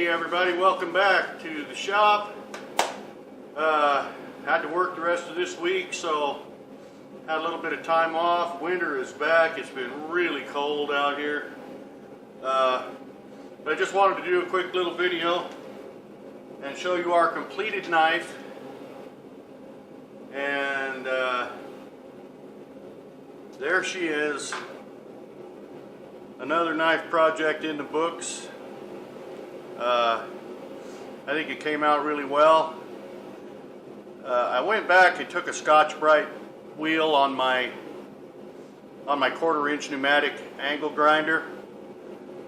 Hey everybody, welcome back to the shop. Had to work the rest of this week, so had a little bit of time off. Winter is back. It's been really cold out here. But I just wanted to do a quick little video and show you our completed knife. And there she is. Another knife project in the books. I think it came out really well. I went back and took a Scotch-Brite wheel on my 1/4-inch pneumatic angle grinder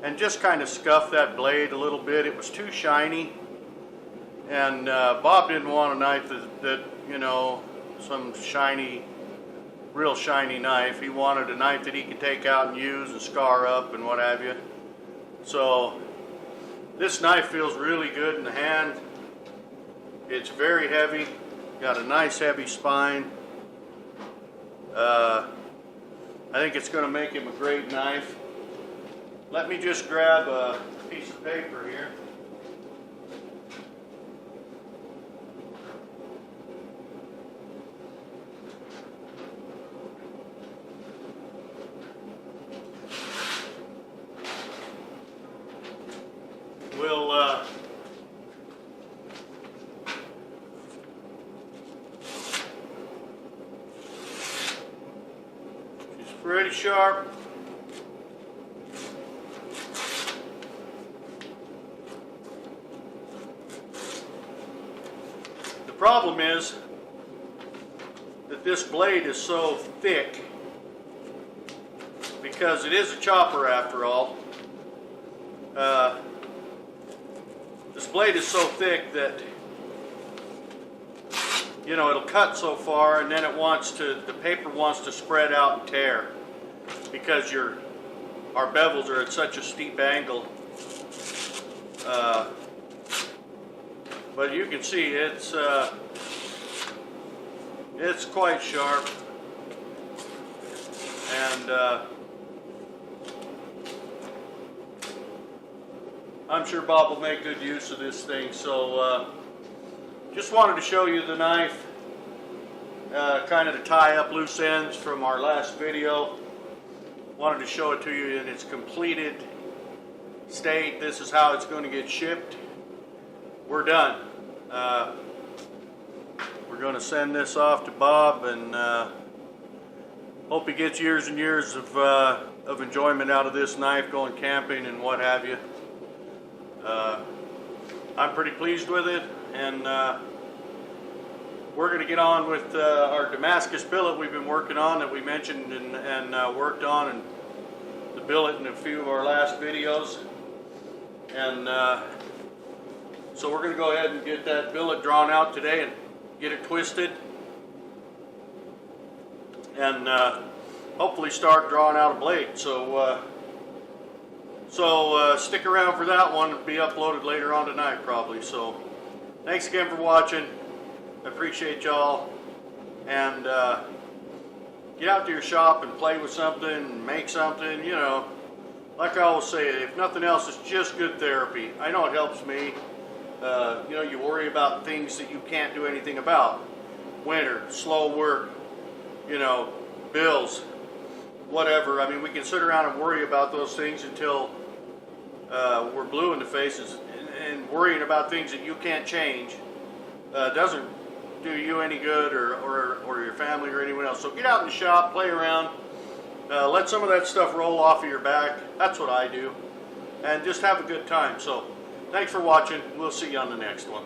and just kind of scuffed that blade a little bit. It was too shiny, and Bob didn't want a knife that you know, some shiny, real shiny knife. He wanted a knife that he could take out and use and scar up and what have you. So this knife feels really good in the hand. It's very heavy, got a nice heavy spine. I think it's going to make him a great knife. Let me just grab a piece of paper here. She's pretty sharp. The problem is that this blade is so thick, because it is a chopper after all. This blade is so thick that, you know, it'll cut so far, and then the paper wants to spread out and tear because our bevels are at such a steep angle. But you can see it's quite sharp, and I'm sure Bob will make good use of this thing. So just wanted to show you the knife, kind of to tie up loose ends from our last video. Wanted to show it to you in its completed state. This is how it's going to get shipped. We're done. We're going to send this off to Bob, and hope he gets years and years of enjoyment out of this knife, going camping and what have you. I'm pretty pleased with it, and we're going to get on with our Damascus billet we've been working on, that we mentioned and worked on, and the billet in a few of our last videos. And so we're going to go ahead and get that billet drawn out today and get it twisted, and hopefully start drawing out a blade. So stick around for that one. It'll be uploaded later on tonight probably. So thanks again for watching. I appreciate y'all, and get out to your shop and play with something and make something. You know, like I always say, if nothing else, it's just good therapy. I know it helps me. You know, you worry about things that you can't do anything about. Winter, slow work, you know, bills, whatever. I mean, we can sit around and worry about those things until we're blue in the faces, and worrying about things that you can't change doesn't do you any good, or your family or anyone else. So get out in the shop, play around, let some of that stuff roll off of your back. That's what I do, and just have a good time. So thanks for watching. We'll see you on the next one.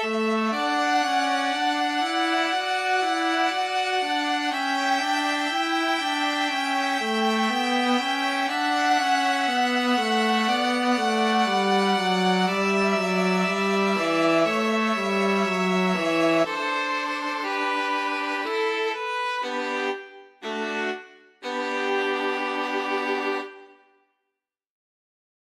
you.